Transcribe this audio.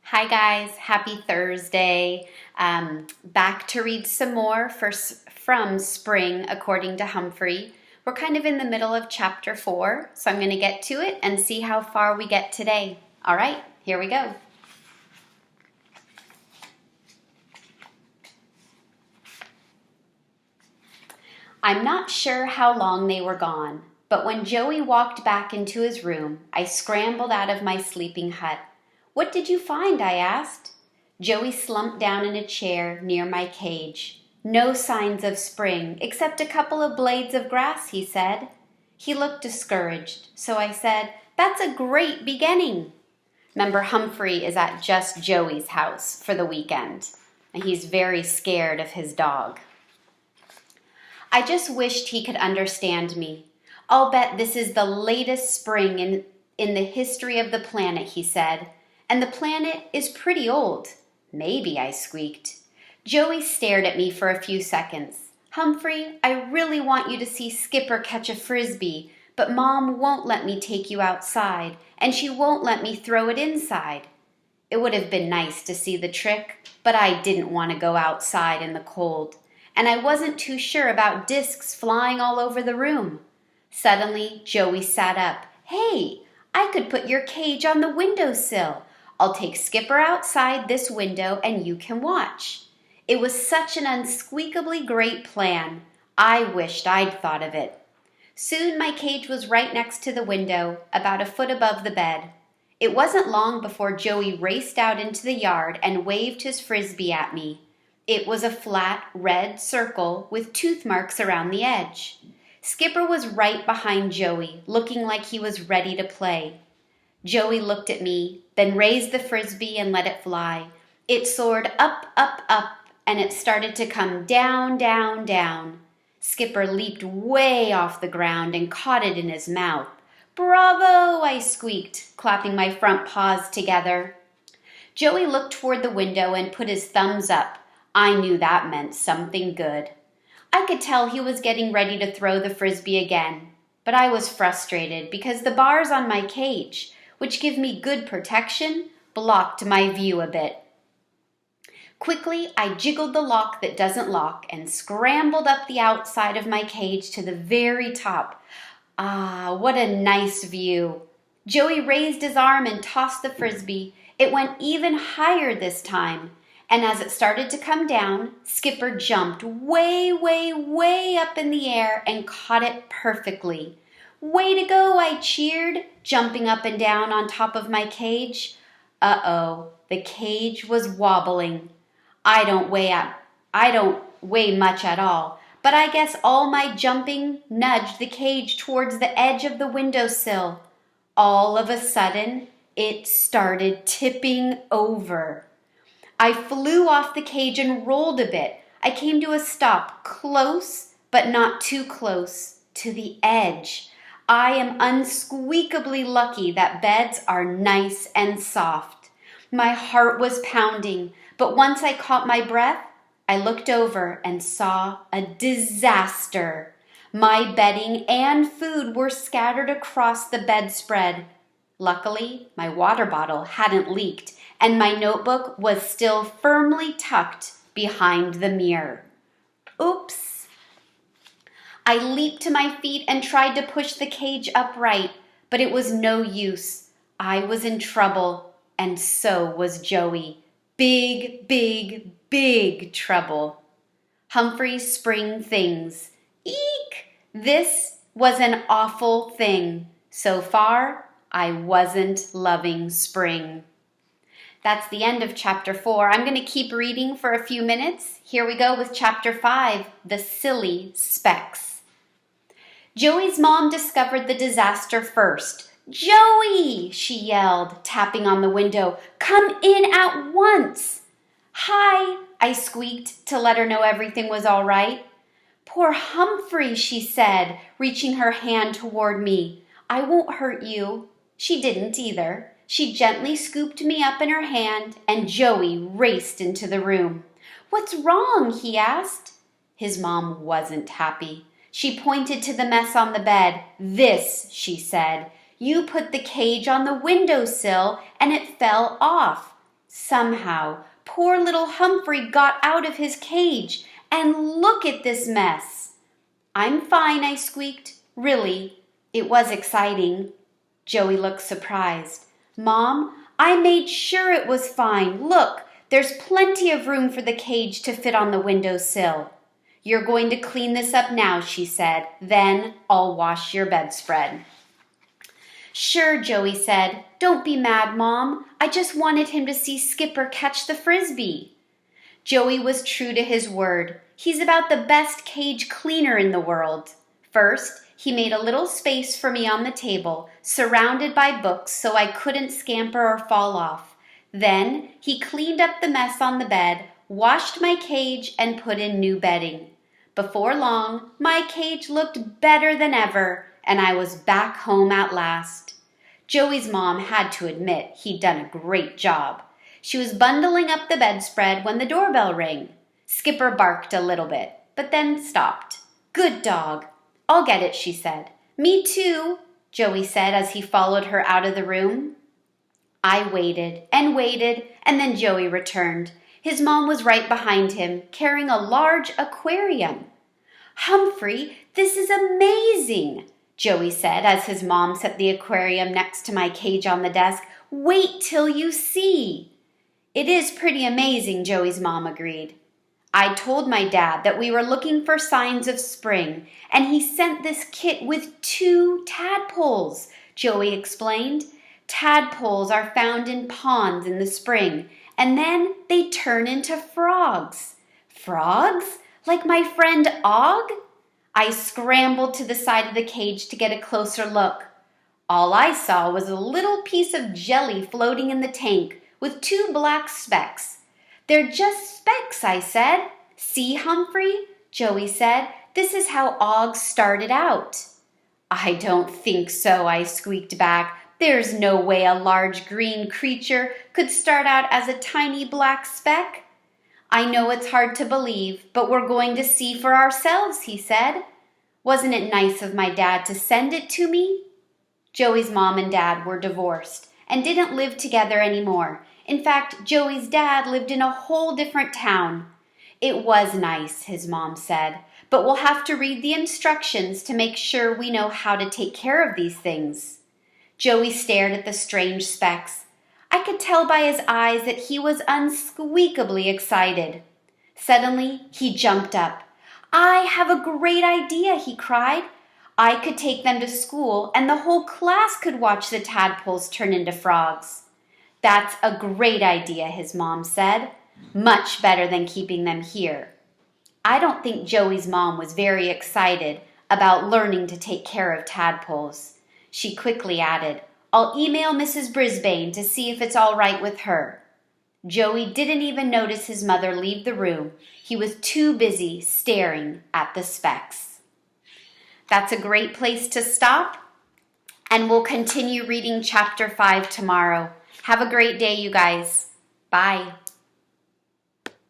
Hi guys, happy Thursday. Back to read some more from Spring according to Humphrey. We're kind of in the middle of chapter 4, so I'm going to get to it and see how far we get today. All right, here we go. I'm not sure how long they were gone, but when Joey walked back into his room, I scrambled out of my sleeping hut. "What did you find?" I asked. Joey slumped down in a chair near my cage. "No signs of spring, except a couple of blades of grass," he said. He looked discouraged, so I said, "That's a great beginning." Remember, Humphrey is at just Joey's house for the weekend, and he's very scared of his dog. I just wished he could understand me. "I'll bet this is the latest spring in the history of the planet," he said. "And the planet is pretty old." "Maybe," I squeaked. Joey stared at me for a few seconds. "Humphrey, I really want you to see Skipper catch a frisbee, but Mom won't let me take you outside, and she won't let me throw it inside." It would have been nice to see the trick, but I didn't want to go outside in the cold, and I wasn't too sure about discs flying all over the room. Suddenly, Joey sat up. "Hey, I could put your cage on the windowsill. I'll take Skipper outside this window and you can watch." It was such an unsqueakably great plan. I wished I'd thought of it. Soon my cage was right next to the window, about a foot above the bed. It wasn't long before Joey raced out into the yard and waved his frisbee at me. It was a flat, red circle with tooth marks around the edge. Skipper was right behind Joey, looking like he was ready to play. Joey looked at me, then raised the frisbee and let it fly. It soared up, up, up, and it started to come down, down, down. Skipper leaped way off the ground and caught it in his mouth. "Bravo!" I squeaked, clapping my front paws together. Joey looked toward the window and put his thumbs up. I knew that meant something good. I could tell he was getting ready to throw the frisbee again, but I was frustrated because the bars on my cage, which give me good protection, blocked my view a bit. Quickly, I jiggled the lock that doesn't lock and scrambled up the outside of my cage to the very top. Ah, what a nice view. Joey raised his arm and tossed the frisbee. It went even higher this time, and as it started to come down, Skipper jumped way, way, way up in the air and caught it perfectly. "Way to go!" I cheered, jumping up and down on top of my cage. Uh-oh, the cage was wobbling. I don't weigh much at all, but I guess all my jumping nudged the cage towards the edge of the windowsill. All of a sudden, it started tipping over. I flew off the cage and rolled a bit. I came to a stop, close, but not too close, to the edge. I am unsqueakably lucky that beds are nice and soft. My heart was pounding, but once I caught my breath, I looked over and saw a disaster. My bedding and food were scattered across the bedspread. Luckily, my water bottle hadn't leaked, and my notebook was still firmly tucked behind the mirror. Oops! I leaped to my feet and tried to push the cage upright, but it was no use. I was in trouble, and so was Joey. Big, big, big trouble. Humphrey's spring things. Eek! This was an awful thing. So far, I wasn't loving spring. That's the end of chapter 4. I'm going to keep reading for a few minutes. Here we go with chapter 5, The Silly Specks. Joey's mom discovered the disaster first. "Joey!" she yelled, tapping on the window. "Come in at once!" "Hi!" I squeaked to let her know everything was all right. "Poor Humphrey," she said, reaching her hand toward me. "I won't hurt you." She didn't either. She gently scooped me up in her hand, and Joey raced into the room. "What's wrong?" he asked. His mom wasn't happy. She pointed to the mess on the bed. "This," she said. "You put the cage on the windowsill and it fell off." Somehow, poor little Humphrey got out of his cage, and look at this mess. I'm fine, I squeaked. Really, it was exciting. Joey looked surprised. Mom, I made sure it was fine. Look, there's plenty of room for the cage to fit on the windowsill. You're going to clean this up now, she said. Then I'll wash your bedspread. Sure, Joey said. Don't be mad, Mom. I just wanted him to see Skipper catch the frisbee. Joey was true to his word. He's about the best cage cleaner in the world. First, he made a little space for me on the table, surrounded by books so I couldn't scamper or fall off. Then, he cleaned up the mess on the bed, washed my cage, and put in new bedding. Before long, my cage looked better than ever, and I was back home at last. Joey's mom had to admit he'd done a great job. She was bundling up the bedspread when the doorbell rang. Skipper barked a little bit, but then stopped. Good dog. I'll get it, she said. Me too, Joey said as he followed her out of the room. I waited, and then Joey returned. His mom was right behind him, carrying a large aquarium. Humphrey, this is amazing, Joey said as his mom set the aquarium next to my cage on the desk. Wait till you see. It is pretty amazing, Joey's mom agreed. I told my dad that we were looking for signs of spring, and he sent this kit with 2 tadpoles, Joey explained. Tadpoles are found in ponds in the spring, and then they turn into frogs. Frogs? Like my friend Og? I scrambled to the side of the cage to get a closer look. All I saw was a little piece of jelly floating in the tank with 2 black specks. They're just specks, I said. See, Humphrey? Joey said. This is how Og started out. I don't think so, I squeaked back. There's no way a large green creature could start out as a tiny black speck. I know it's hard to believe, but we're going to see for ourselves, he said. Wasn't it nice of my dad to send it to me? Joey's mom and dad were divorced and didn't live together anymore. In fact, Joey's dad lived in a whole different town. It was nice, his mom said, but we'll have to read the instructions to make sure we know how to take care of these things. Joey stared at the strange specks. I could tell by his eyes that he was unsqueakably excited. Suddenly, he jumped up. I have a great idea, he cried. I could take them to school, and the whole class could watch the tadpoles turn into frogs. That's a great idea, his mom said. Much better than keeping them here. I don't think Joey's mom was very excited about learning to take care of tadpoles. She quickly added, I'll email Mrs. Brisbane to see if it's all right with her. Joey didn't even notice his mother leave the room. He was too busy staring at the specks. That's a great place to stop, and we'll continue reading chapter 5 tomorrow. Have a great day, you guys. Bye.